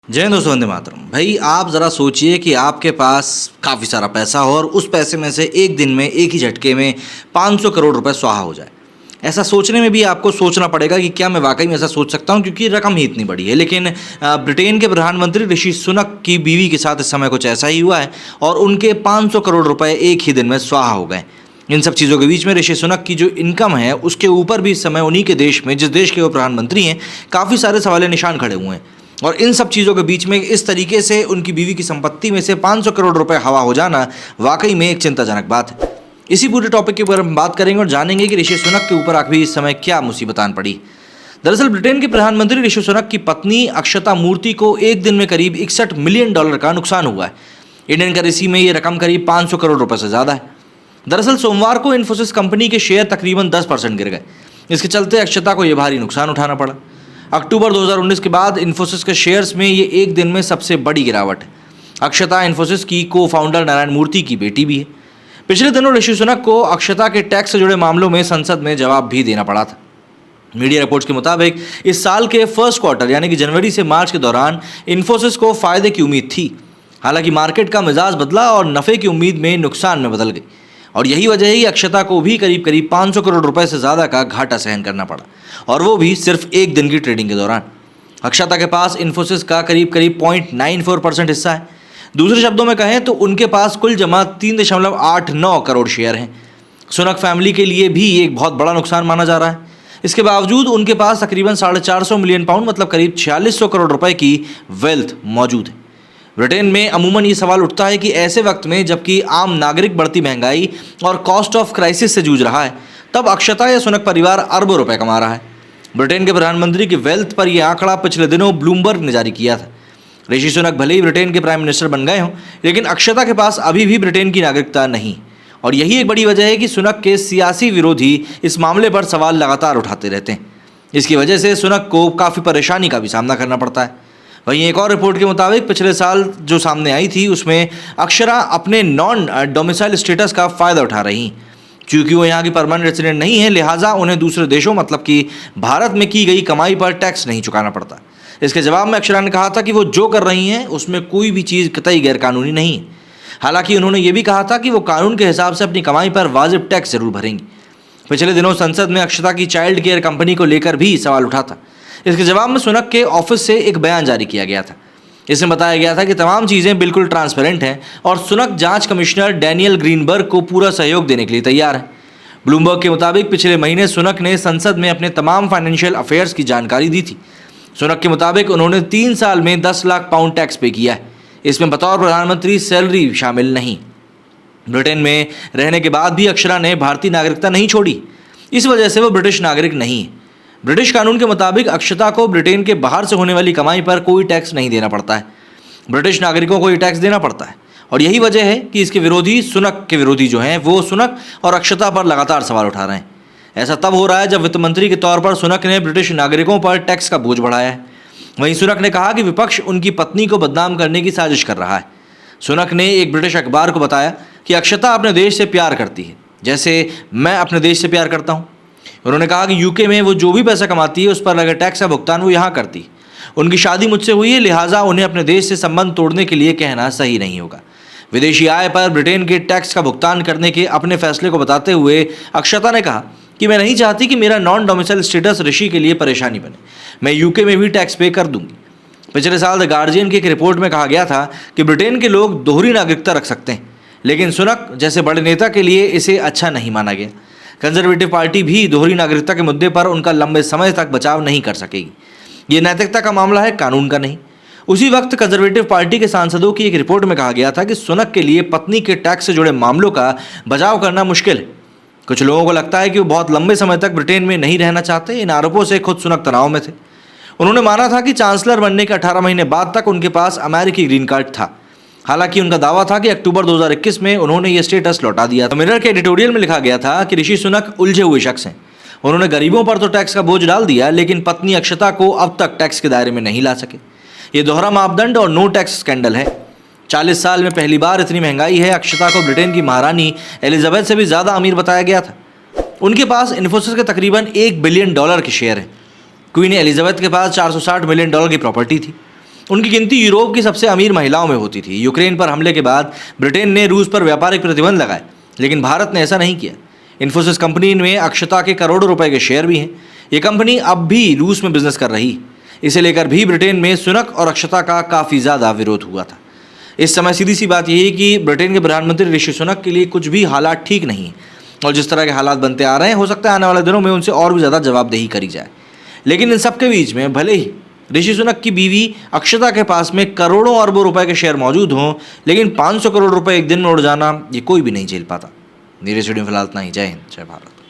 जय हिंद दोस्तों, वंदे मातरम। भाई आप ज़रा सोचिए कि आपके पास काफ़ी सारा पैसा हो और उस पैसे में से एक दिन में एक ही झटके में 500 करोड़ रुपए स्वाहा हो जाए। ऐसा सोचने में भी आपको सोचना पड़ेगा कि क्या मैं वाकई में ऐसा सोच सकता हूँ, क्योंकि रकम ही इतनी बड़ी है। लेकिन ब्रिटेन के प्रधानमंत्री ऋषि सुनक की बीवी के साथ इस समय कुछ ऐसा ही हुआ है और उनके 500 करोड़ रुपए एक ही दिन में स्वाहा हो गए। इन सब चीज़ों के बीच में ऋषि सुनक की जो इनकम है उसके ऊपर भी इस समय उन्हीं के देश में, जिस देश के वो प्रधानमंत्री हैं, काफ़ी सारे सवाल निशान खड़े हुए हैं। और इन सब चीज़ों के बीच में इस तरीके से उनकी बीवी की संपत्ति में से 500 करोड़ रुपए हवा हो जाना वाकई में एक चिंताजनक बात है। इसी पूरे टॉपिक के ऊपर हम बात करेंगे और जानेंगे कि ऋषि सुनक के ऊपर आखिर इस समय क्या मुसीबत आन पड़ी। दरअसल ब्रिटेन के प्रधानमंत्री ऋषि सुनक की पत्नी अक्षता मूर्ति को एक दिन में करीब $61 मिलियन का नुकसान हुआ है। इंडियन करेंसी में ये रकम करीब 500 करोड़ रुपए से ज़्यादा है। दरअसल सोमवार को इन्फोसिस कंपनी के शेयर तकरीबन 10% गिर गए। इसके चलते अक्षता को यह भारी नुकसान उठाना पड़ा। अक्टूबर 2019 के बाद इन्फोसिस के शेयर्स में ये एक दिन में सबसे बड़ी गिरावट है। अक्षता इन्फोसिस की को फाउंडर नारायण मूर्ति की बेटी भी है। पिछले दिनों ऋषि सुनक को अक्षता के टैक्स से जुड़े मामलों में संसद में जवाब भी देना पड़ा था। मीडिया रिपोर्ट्स के मुताबिक इस साल के फर्स्ट क्वार्टर यानी कि जनवरी से मार्च के दौरान इन्फोसिस को फायदे की उम्मीद थी। हालांकि मार्केट का मिजाज बदला और नफ़े की उम्मीद में नुकसान में बदल गई और यही वजह है कि अक्षता को भी करीब 500 करोड़ रुपए से ज़्यादा का घाटा सहन करना पड़ा, और वो भी सिर्फ एक दिन की ट्रेडिंग के दौरान। अक्षता के पास इन्फोसिस का करीब 0.94% हिस्सा है। दूसरे शब्दों में कहें तो उनके पास कुल जमा 3.89 करोड़ शेयर हैं। सुनक फैमिली के लिए भी एक बहुत बड़ा नुकसान माना जा रहा है। इसके बावजूद उनके पास तकरीबन 450 मिलियन पाउंड मतलब करीब 4600 करोड़ रुपए की वेल्थ मौजूद है। ब्रिटेन में अमूमन ये सवाल उठता है कि ऐसे वक्त में जबकि आम नागरिक बढ़ती महंगाई और कॉस्ट ऑफ क्राइसिस से जूझ रहा है, तब अक्षता या सुनक परिवार अरबों रुपए कमा रहा है। ब्रिटेन के प्रधानमंत्री की वेल्थ पर यह आंकड़ा पिछले दिनों ब्लूमबर्ग ने जारी किया था। ऋषि सुनक भले ही ब्रिटेन के प्राइम मिनिस्टर बन गए हों, लेकिन अक्षता के पास अभी भी ब्रिटेन की नागरिकता नहीं, और यही एक बड़ी वजह है कि सुनक के सियासी विरोधी इस मामले पर सवाल लगातार उठाते रहते हैं। इसकी वजह से सुनक को काफ़ी परेशानी का भी सामना करना पड़ता है। वहीं एक और रिपोर्ट के मुताबिक पिछले साल जो सामने आई थी उसमें अक्षरा अपने नॉन डोमिसाइल स्टेटस का फ़ायदा उठा रही। चूँकि वो यहाँ की परमानेंट रेसिडेंट नहीं है, लिहाजा उन्हें दूसरे देशों मतलब कि भारत में की गई कमाई पर टैक्स नहीं चुकाना पड़ता। इसके जवाब में अक्षरा ने कहा था कि वो जो कर रही हैं उसमें कोई भी चीज़ कतई गैरकानूनी नहीं है। हालांकि उन्होंने ये भी कहा था कि वो कानून के हिसाब से अपनी कमाई पर वाजिब टैक्स जरूर भरेंगी। पिछले दिनों संसद में अक्षता की चाइल्ड केयर कंपनी को लेकर भी सवाल उठा था। इसके जवाब में सुनक के ऑफिस से एक बयान जारी किया गया था। इसमें बताया गया था कि तमाम चीज़ें बिल्कुल ट्रांसपेरेंट हैं और सुनक जांच कमिश्नर डैनियल ग्रीनबर्ग को पूरा सहयोग देने के लिए तैयार है। ब्लूमबर्ग के मुताबिक पिछले महीने सुनक ने संसद में अपने तमाम फाइनेंशियल अफेयर्स की जानकारी दी थी। सुनक के मुताबिक उन्होंने 3 साल में 10 लाख पाउंड टैक्स पे किया है। इसमें बतौर प्रधानमंत्री सैलरी शामिल नहीं। ब्रिटेन में रहने के बाद भी अक्षरा ने भारतीय नागरिकता नहीं छोड़ी। इस वजह से वो ब्रिटिश नागरिक नहीं है। ब्रिटिश कानून के मुताबिक अक्षता को ब्रिटेन के बाहर से होने वाली कमाई पर कोई टैक्स नहीं देना पड़ता है। ब्रिटिश नागरिकों को ये टैक्स देना पड़ता है, और यही वजह है कि इसके विरोधी, सुनक के विरोधी जो हैं, वो सुनक और अक्षता पर लगातार सवाल उठा रहे हैं। ऐसा तब हो रहा है जब वित्त मंत्री के तौर पर सुनक ने ब्रिटिश नागरिकों पर टैक्स का बोझ बढ़ाया है। वहीं सुनक ने कहा कि विपक्ष उनकी पत्नी को बदनाम करने की साजिश कर रहा है। सुनक ने एक ब्रिटिश अखबार को बताया कि अक्षता अपने देश से प्यार करती है, जैसे मैं अपने देश से प्यार करता हूँ। उन्होंने कहा कि यूके में वो जो भी पैसा कमाती है उस पर लगे टैक्स का भुगतान वो यहाँ करती है। उनकी शादी मुझसे हुई है, लिहाजा उन्हें अपने देश से संबंध तोड़ने के लिए कहना सही नहीं होगा। विदेशी आय पर ब्रिटेन के टैक्स का भुगतान करने के अपने फैसले को बताते हुए अक्षता ने कहा कि मैं नहीं चाहती कि मेरा नॉन डोमिसाइल स्टेटस ऋषि के लिए परेशानी बने। मैं यूके में भी टैक्स पे कर दूंगी। पिछले साल द गार्जियन की एक रिपोर्ट में कहा गया था कि ब्रिटेन के लोग दोहरी नागरिकता रख सकते हैं, लेकिन सुनक जैसे बड़े नेता के लिए इसे अच्छा नहीं माना गया। कंजर्वेटिव पार्टी भी दोहरी नागरिकता के मुद्दे पर उनका लंबे समय तक बचाव नहीं कर सकेगी। ये नैतिकता का मामला है, कानून का नहीं। उसी वक्त कंजर्वेटिव पार्टी के सांसदों की एक रिपोर्ट में कहा गया था कि सुनक के लिए पत्नी के टैक्स से जुड़े मामलों का बचाव करना मुश्किल है। कुछ लोगों को लगता है कि वो बहुत लंबे समय तक ब्रिटेन में नहीं रहना चाहते। इन आरोपों से खुद सुनक तनाव में थे। उन्होंने माना था कि चांसलर बनने के 18 महीने बाद तक उनके पास अमेरिकी ग्रीन कार्ड था। हालांकि उनका दावा था कि अक्टूबर 2021 में उन्होंने ये स्टेटस लौटा दिया था। मिरर के एडिटोरियल में लिखा गया था कि ऋषि सुनक उलझे हुए शख्स हैं। उन्होंने गरीबों पर तो टैक्स का बोझ डाल दिया, लेकिन पत्नी अक्षता को अब तक टैक्स के दायरे में नहीं ला सके। ये दोहरा मापदंड और नो टैक्स स्कैंडल है। 40 साल में पहली बार इतनी महंगाई है। अक्षता को ब्रिटेन की महारानी एलिजाबेथ से भी ज़्यादा अमीर बताया गया था। उनके पास इन्फोसिस के तकरीबन $1 बिलियन के शेयर हैं। क्वीन एलिजाबेथ के पास $460 मिलियन की प्रॉपर्टी थी। उनकी गिनती यूरोप की सबसे अमीर महिलाओं में होती थी। यूक्रेन पर हमले के बाद ब्रिटेन ने रूस पर व्यापारिक प्रतिबंध लगाए, लेकिन भारत ने ऐसा नहीं किया। इन्फोसिस कंपनी में अक्षता के करोड़ों रुपए के शेयर भी हैं। ये कंपनी अब भी रूस में बिजनेस कर रही। इसे लेकर भी ब्रिटेन में सुनक और अक्षता का काफ़ी ज़्यादा विरोध हुआ था। इस समय सीधी सी बात यही है कि ब्रिटेन के प्रधानमंत्री ऋषि सुनक के लिए कुछ भी हालात ठीक नहीं है, और जिस तरह के हालात बनते आ रहे हैं, हो सकता है आने वाले दिनों में उनसे और भी ज़्यादा जवाबदेही करी जाए। लेकिन इन सब के बीच में भले ही ऋषि सुनक की बीवी अक्षता के पास में करोड़ों अरबों रुपए के शेयर मौजूद हों, लेकिन 500 करोड़ रुपए एक दिन में उड़ जाना ये कोई भी नहीं झेल पाता। मेरे स्टूडियो फिलहाल इतना ही। जय हिंद, जय भारत।